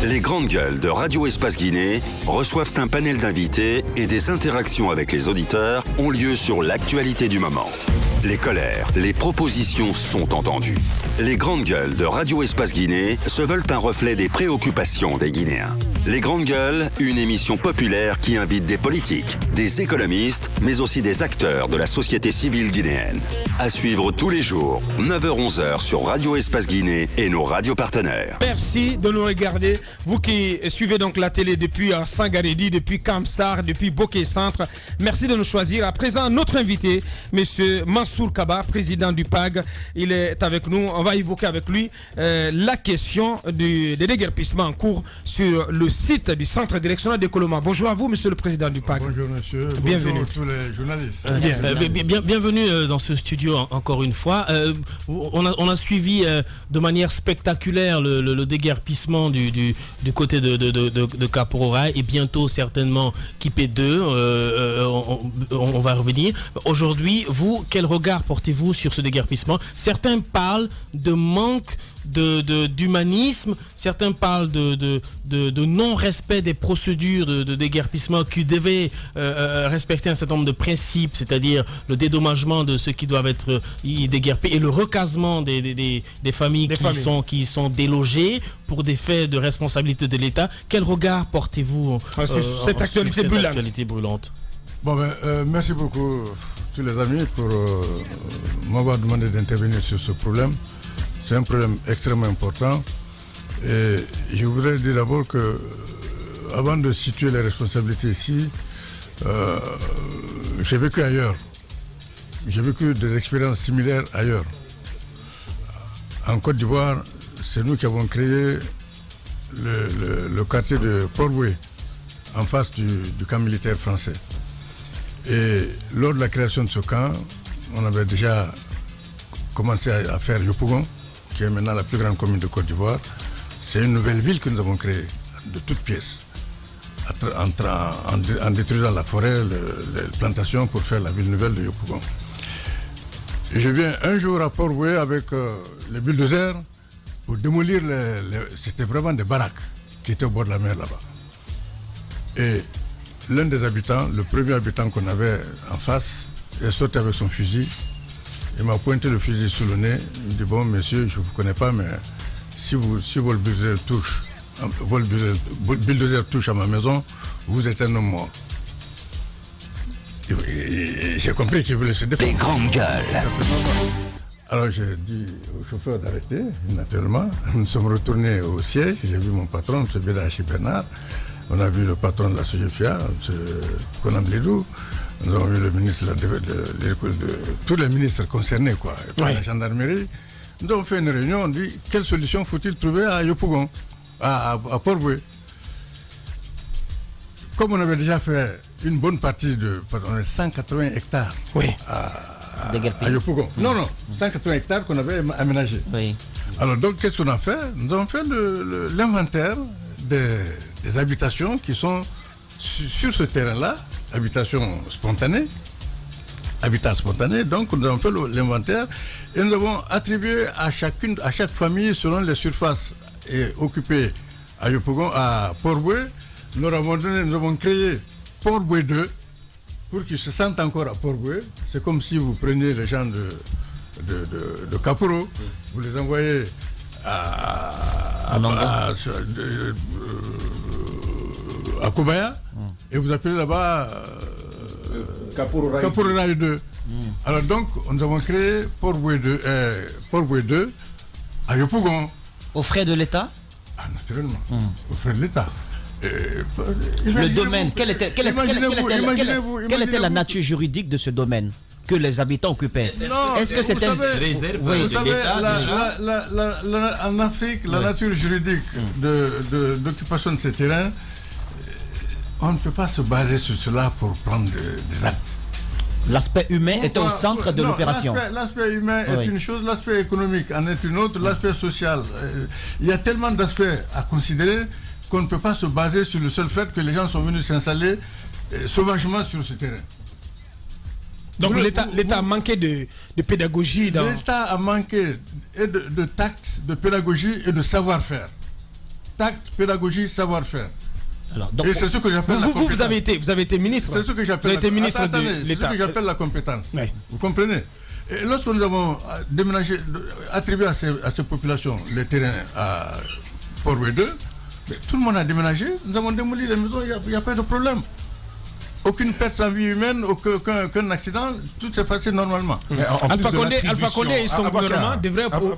Les grandes gueules de Radio Espace Guinée reçoivent un panel d'invités et des interactions avec les auditeurs ont lieu sur l'actualité du moment. Les colères, les propositions sont entendues. Les grandes gueules de Radio Espace Guinée se veulent un reflet des préoccupations des Guinéens. Les grandes gueules, une émission populaire qui invite des politiques, des économistes, mais aussi des acteurs de la société civile guinéenne. À suivre tous les jours, 9h-11h sur Radio Espace Guinée et nos radios partenaires. Merci de nous regarder. Vous qui suivez donc la télé depuis Sangaredi, depuis Kamsar, depuis Bokeh Centre, merci de nous choisir. À présent, notre invité, monsieur Mansour Kaba, président du PAG, il est avec nous. On va évoquer avec lui la question des déguerpissements en cours sur le site du centre directionnel de Koloma. Bonjour à vous, monsieur le président du PAG. Bonjour, monsieur. Bienvenue. Bonjour à tous les journalistes. Bienvenue dans ce studio encore une fois. On a suivi de manière spectaculaire le déguerpissement du côté de Kaporora et bientôt certainement Kipé 2. On va revenir. Aujourd'hui, vous, quel regard portez-vous sur ce déguerpissement? Certains parlent de manque d'humanisme, certains parlent de non-respect des procédures de déguerpissement qui devaient respecter un certain nombre de principes, c'est-à-dire le de ceux qui doivent être déguerpés et le recasement des familles qui sont délogées pour des faits de responsabilité de l'État. Quel regard portez-vous sur cette actualité brûlante? Merci beaucoup tous les amis pour m'avoir demandé d'intervenir sur ce problème. C'est un problème extrêmement important et je voudrais dire d'abord que avant de situer les responsabilités ici, j'ai vécu ailleurs. J'ai vécu des expériences similaires ailleurs. En Côte d'Ivoire, c'est nous qui avons créé le quartier de Port-Boué, en face du camp militaire français. Et lors de la création de ce camp, on avait déjà commencé à faire Yopougon, qui est maintenant la plus grande commune de Côte d'Ivoire. C'est une nouvelle ville que nous avons créée, de toutes pièces, en détruisant la forêt, les plantations pour faire la ville nouvelle de Yopougon. Et je viens un jour à Port-Boué avec les bulldozers pour démolir c'était vraiment des baraques qui étaient au bord de la mer là-bas. Et l'un des habitants, le premier habitant qu'on avait en face, est sorti avec son fusil. Il m'a pointé le fusil sous le nez. Il me dit, bon, monsieur, je ne vous connais pas, mais si votre bulldozer touche à ma maison, vous êtes un homme mort. Et j'ai compris qu'il voulait se défendre. Les grandes gueules. Alors j'ai dit au chauffeur d'arrêter, naturellement. Nous sommes retournés au siège. J'ai vu mon patron, M. Bédachi Bernard. On a vu le patron de la SOGEFIA, M. Konan Bledou. Nous avons vu le ministre de tous les ministres concernés, quoi, par la gendarmerie. Nous avons fait une réunion, on dit quelle solution faut-il trouver à Yopougon, à Port-Boué. Comme on avait déjà fait une bonne partie de 180 hectares à Yopougon. Non, 180 hectares qu'on avait aménagés. Oui. Alors donc qu'est-ce qu'on a fait? Nous avons fait l'inventaire des habitations qui sont sur ce terrain-là, habitations spontanées, habitat spontané. Donc nous avons fait l'inventaire et nous avons attribué à chaque famille selon les surfaces occupées à Yopougon, à Port-Boué. Nous avons créé Port-Boué 2 pour qu'ils se sentent encore à Port-Boué. C'est comme si vous preniez les gens de Kaporo, vous les envoyez à Kobaya et vous appelez là-bas Kaporo Rail 2. Alors donc, nous avons créé Port-Boué 2 à Yopougon. Aux frais de l'État? Naturellement, aux frais de l'État. Le domaine, quelle était la nature juridique de ce domaine que les habitants occupaient? Est-ce que c'était une réserve de l'État? En Afrique, la nature juridique d'occupation de ces terrains, on ne peut pas se baser sur cela pour prendre des actes. L'aspect humain était au centre de l'opération. L'aspect humain est une chose, l'aspect économique en est une autre, l'aspect social. Il y a tellement d'aspects à considérer qu'on ne peut pas se baser sur le seul fait que les gens sont venus s'installer sauvagement sur ce terrain. Donc l'État a manqué de pédagogie. L'État a manqué de tact, de pédagogie et de savoir-faire. tact, pédagogie, savoir-faire. Alors, donc, et c'est ce que j'appelle la compétence. Vous avez été ministre. C'est ce que j'appelle la compétence. Oui. Vous comprenez? Et lorsque nous avons déménagé, attribué à ces populations les terrains à Port-Louis 2, tout le monde a déménagé, nous avons démoli les maisons, il n'y a pas de problème. Aucune perte en vie humaine, aucun accident, tout s'est passé normalement. Alpha Condé et son gouvernement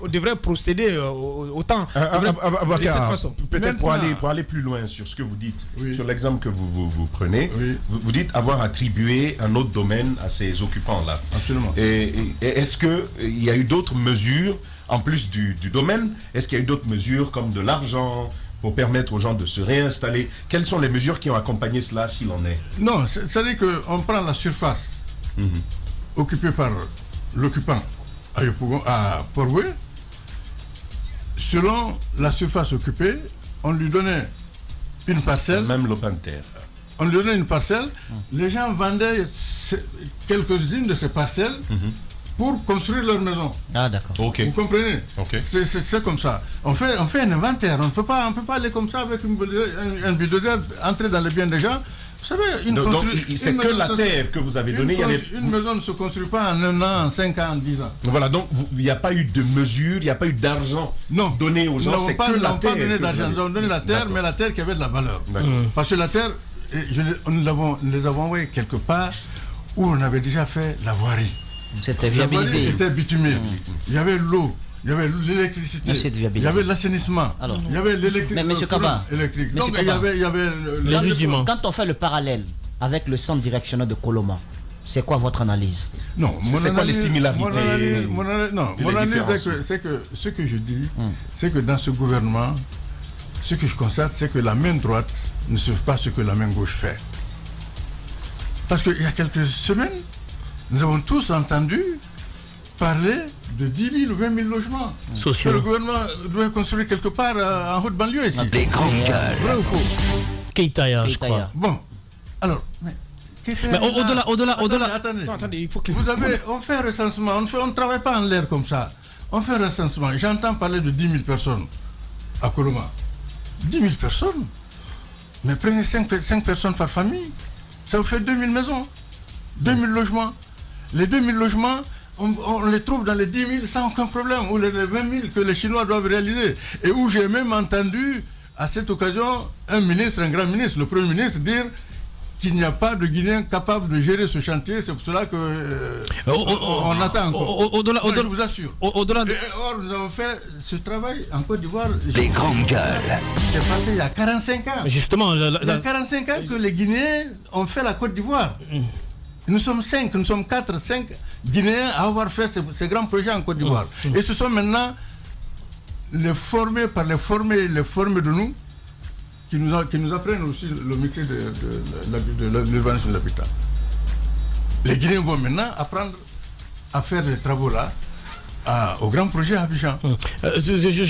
devraient procéder autant de cette façon. Peut-être pour aller plus loin sur ce que vous dites, sur l'exemple que vous prenez, vous dites avoir attribué un autre domaine à ces occupants-là. Absolument. Et est-ce qu'il y a eu d'autres mesures, en plus du domaine, est-ce qu'il y a eu d'autres mesures comme de l'argent pour permettre aux gens de se réinstaller? Quelles sont les mesures qui ont accompagné cela, s'il en est? Non, c'est-à-dire qu'on prend la surface occupée par l'occupant à Port-Louis. Selon la surface occupée, on lui donnait une parcelle. Même l'open terre. On lui donnait une parcelle. Les gens vendaient quelques-unes de ces parcelles pour construire leur maison. Ah, d'accord. Okay. Vous comprenez? Okay. C'est comme ça. On fait un inventaire. On ne peut pas aller comme ça avec un bulldozer, entrer dans les biens des gens. Vous savez, c'est que la terre que vous avez donnée. Une maison ne se construit pas en 1 an, en 5 ans, en 10 ans. Voilà, donc il n'y a pas eu de mesure, il n'y a pas eu d'argent donné aux gens. C'est que la terre. Nous avons donné la terre, mais la terre qui avait de la valeur. Parce que la terre, nous les avons envoyés quelque part où on avait déjà fait la voirie. C'était viabilisé. La voirie était bitumée. Il y avait l'eau. Il y avait l'électricité, il y avait l'assainissement, il y avait l'électrique. Mais M. Kaba, donc il y avait les rudiments. Quand on fait le parallèle avec le centre directionnel de Coloma, c'est quoi votre analyse? Non, c'est quoi les similarités? Mon analyse, c'est que ce que je dis, c'est que dans ce gouvernement, ce que je constate, c'est que la main droite ne fait pas ce que la main gauche fait. Parce qu'il y a quelques semaines, nous avons tous entendu parler de 10 000 ou 20 000 logements sociaux. Que le gouvernement doit construire quelque part en haute banlieue ici. Les grandes gueules. Vrai ou faux? Keïtaya, je crois. Bon, alors... Mais au-delà... Attendez, il faut que... on fait un recensement, on ne travaille pas en l'air comme ça. On fait un recensement. J'entends parler de 10 000 personnes à Coloma. 10 000 personnes? Mais prenez 5 personnes par famille. Ça vous fait 2 000 maisons. 2 000 logements. Les 2 000 logements, on les trouve dans les 10 000 sans aucun problème, ou les 20 000 que les Chinois doivent réaliser. Et où j'ai même entendu, à cette occasion, un grand ministre, le Premier ministre, dire qu'il n'y a pas de Guinéens capables de gérer ce chantier. C'est pour cela qu'on attend encore. Je vous assure. Or, nous avons fait ce travail en Côte d'Ivoire. Les grandes gueules. C'est passé il y a 45 ans. Justement, il y a 45 ans que les Guinéens ont fait la Côte d'Ivoire. Nous sommes 5 Guinéens à avoir fait ces grands projets en Côte d'Ivoire. Et ce sont maintenant les formés par les formés de nous qui nous apprennent aussi le métier de l'urbanisme de l'habitat. Les Guinéens vont maintenant apprendre à faire les travaux là. Au grand projet à Abidjan.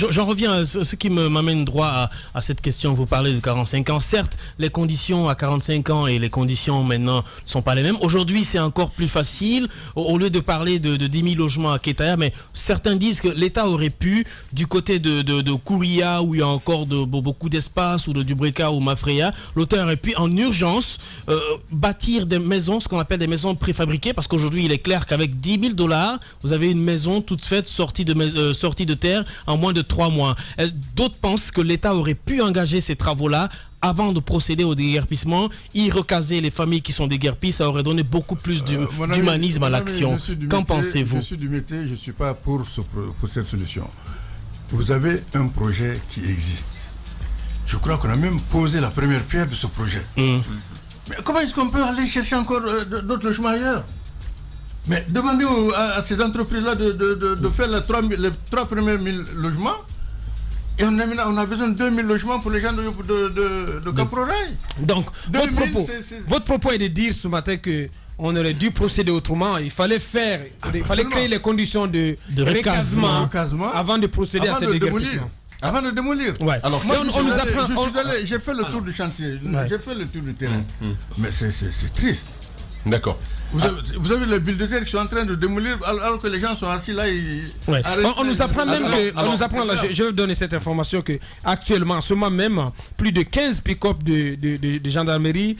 J'en reviens à ce qui m'amène droit à cette question. Vous parlez de 45 ans. Certes, les conditions à 45 ans et les conditions maintenant ne sont pas les mêmes. Aujourd'hui, c'est encore plus facile. Au lieu de parler de 10 000 logements à Keïtaya, mais certains disent que l'État aurait pu, du côté de Kouria, où il y a encore beaucoup d'espace, ou de Dubreka ou Mafreya, l'État aurait pu en urgence bâtir des maisons, ce qu'on appelle des maisons préfabriquées, parce qu'aujourd'hui, il est clair qu'avec $10 000, vous avez une maison toute faite, sortie de terre en moins de 3 mois. D'autres pensent que l'État aurait pu engager ces travaux-là avant de procéder au déguerpissement, y recaser les familles qui sont déguerpies, ça aurait donné beaucoup plus d'humanisme à l'action. Qu'en pensez-vous? Je suis du métier, je ne suis pas pour cette solution. Vous avez un projet qui existe. Je crois qu'on a même posé la première pierre de ce projet. Mais comment est-ce qu'on peut aller chercher encore d'autres logements ailleurs? Mais demandez à ces entreprises-là de faire les 3 premiers 1000 logements. Et on a besoin de 2000 logements pour les gens de Caporal. Donc, votre propos est de dire ce matin qu'on aurait dû procéder autrement. Il fallait créer les conditions de recasement avant de procéder à ce déguerpissement. Avant de démolir. Ouais. Alors, moi, j'ai fait le tour du chantier, j'ai fait le tour du terrain. Mais c'est triste. D'accord. Vous avez les bulldozers qui sont en train de démolir alors que les gens sont assis là. On nous apprend même je vais donner cette information que actuellement, en ce moment même, plus de 15 pick-up de gendarmerie,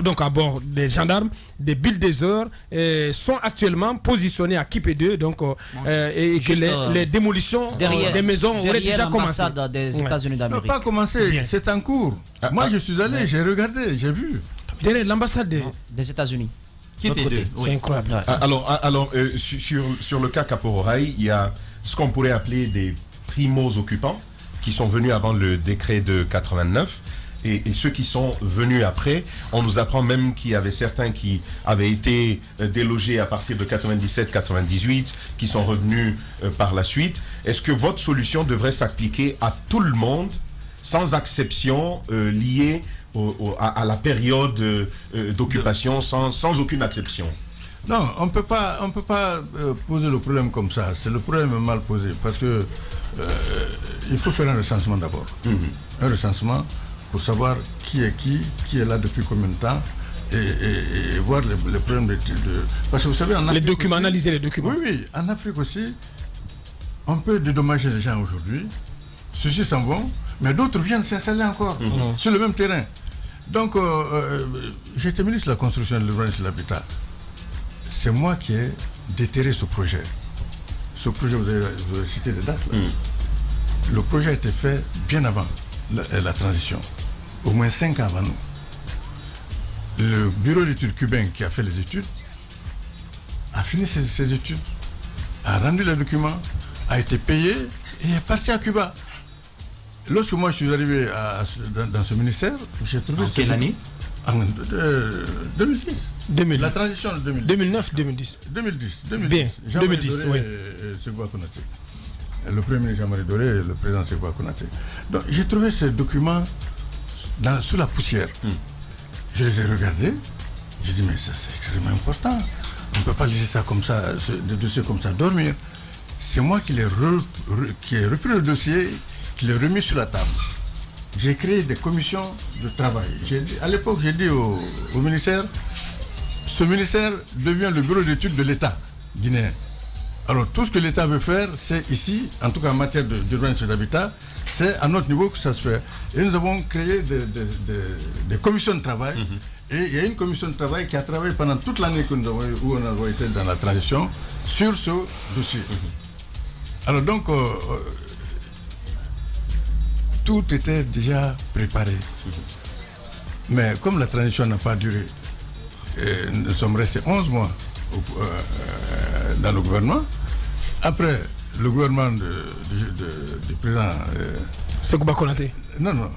donc à bord des gendarmes, des bulldozers, sont actuellement positionnés à Kipé 2, donc et que les démolitions des maisons auraient déjà commencé. Des États-Unis d'Amérique. Pas commencé, c'est en cours. Moi, je suis allé, j'ai regardé, j'ai vu. Derrière l'ambassade des États-Unis. C'est incroyable. Alors sur le cas Kapororaï, il y a ce qu'on pourrait appeler des primo-occupants qui sont venus avant le décret de 89 et ceux qui sont venus après. On nous apprend même qu'il y avait certains qui avaient été délogés à partir de 97-98 qui sont revenus par la suite. Est-ce que votre solution devrait s'appliquer à tout le monde sans exception liée à la période d'occupation, sans aucune exception? Non, on peut pas poser le problème comme ça. C'est le problème mal posé parce que il faut faire un recensement d'abord. Un recensement pour savoir qui est là depuis combien de temps et voir les problèmes parce que vous savez en Afrique les documents, aussi, analyser les documents. Oui, en Afrique aussi, on peut dédommager les gens aujourd'hui. Ceux-ci s'en vont, mais d'autres viennent s'installer encore sur le même terrain. Donc, j'étais ministre de la construction, de l'urbanisme et de l'habitat. C'est moi qui ai déterré ce projet. Ce projet, vous avez cité des dates. Là. Le projet a été fait bien avant la transition, au moins 5 ans avant nous. Le bureau d'études cubain qui a fait les études a fini ses études, a rendu les documents, a été payé et est parti à Cuba. Lorsque moi je suis arrivé dans ce ministère, j'ai trouvé... En quelle année? En 2010. La transition de 2010. 2010. Bien, 2010, oui. Ségou Konaté. Le premier ministre Jean-Marie Doré et le président Ségou Konaté. Donc j'ai trouvé ces documents sous la poussière. Je les ai regardés. J'ai dit mais ça c'est extrêmement important. On ne peut pas laisser ça comme ça, des dossiers comme ça dormir. C'est moi qui ai repris le dossier, qui l'ai remis sur la table. J'ai créé des commissions de travail. À l'époque, j'ai dit au ministère, ce ministère devient le bureau d'études de l'État guinéen. Alors tout ce que l'État veut faire, c'est ici, en tout cas en matière d'urbanisme et d'habitat, c'est à notre niveau que ça se fait. Et nous avons créé des commissions de travail. Et il y a une commission de travail qui a travaillé pendant toute l'année où on a été dans la transition sur ce dossier. Alors donc, tout était déjà préparé. Mais comme la transition n'a pas duré, nous sommes restés 11 mois dans le gouvernement. Après, le gouvernement du président... Ségou Konaté. Non,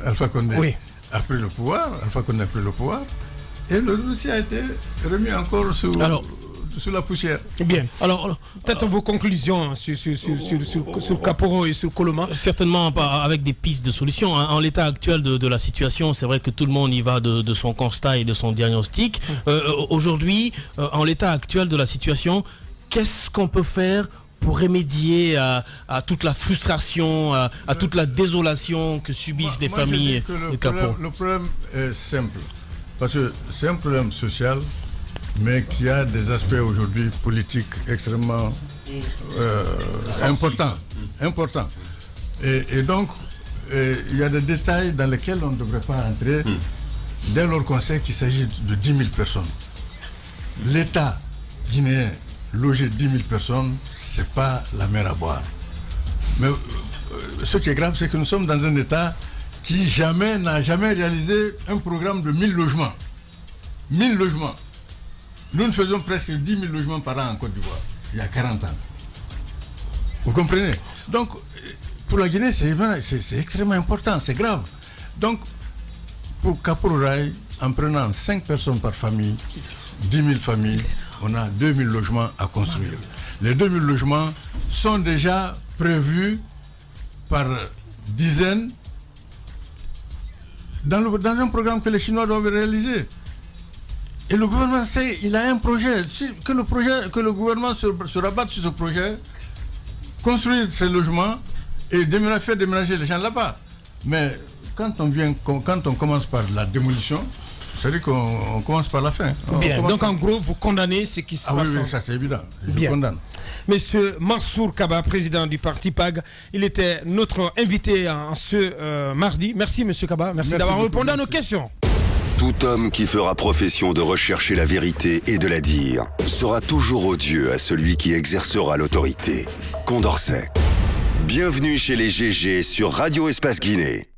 Alpha Condé a pris le pouvoir, et le dossier a été remis encore sous la poussière. Bien. Alors peut-être vos conclusions sur Kaporo et sur Koloma. Certainement avec des pistes de solutions. En l'état actuel de la situation, c'est vrai que tout le monde y va de son constat et de son diagnostic. Aujourd'hui, en l'état actuel de la situation, qu'est-ce qu'on peut faire pour remédier à toute la frustration, à toute la désolation que subissent les familles de Kaporo? Le problème est simple, parce que c'est un problème social, mais qui a des aspects aujourd'hui politiques extrêmement importants. Et donc, il y a des détails dans lesquels on ne devrait pas entrer dès lors qu'on sait qu'il s'agit de 10 000 personnes. L'État guinéen, loger 10 000 personnes, c'est pas la mer à boire. Mais ce qui est grave, c'est que nous sommes dans un État qui n'a jamais réalisé un programme de 1000 logements. 1000 logements. Nous faisons presque 10 000 logements par an en Côte d'Ivoire, il y a 40 ans. Vous comprenez? Donc, pour la Guinée, c'est extrêmement important, c'est grave. Donc, pour Kapororaï, en prenant 5 personnes par famille, 10 000 familles, on a 2000 logements à construire. Les 2000 logements sont déjà prévus par dizaines dans un programme que les Chinois doivent réaliser. Et le gouvernement sait, il a un projet. Que le gouvernement se rabatte sur ce projet, construire ces logements et faire déménager les gens là-bas. Mais quand on commence par la démolition, C'est-à-dire qu'on commence par la fin. Bien, donc en gros, vous condamnez ce qui se passe. Oui, ça c'est évident. Je condamne. Monsieur Mansour Kaba, président du parti PAG, il était notre invité en ce mardi. Merci Monsieur Kaba, merci d'avoir répondu à nos questions. Tout homme qui fera profession de rechercher la vérité et de la dire sera toujours odieux à celui qui exercera l'autorité. Condorcet. Bienvenue chez les GG sur Radio Espace Guinée.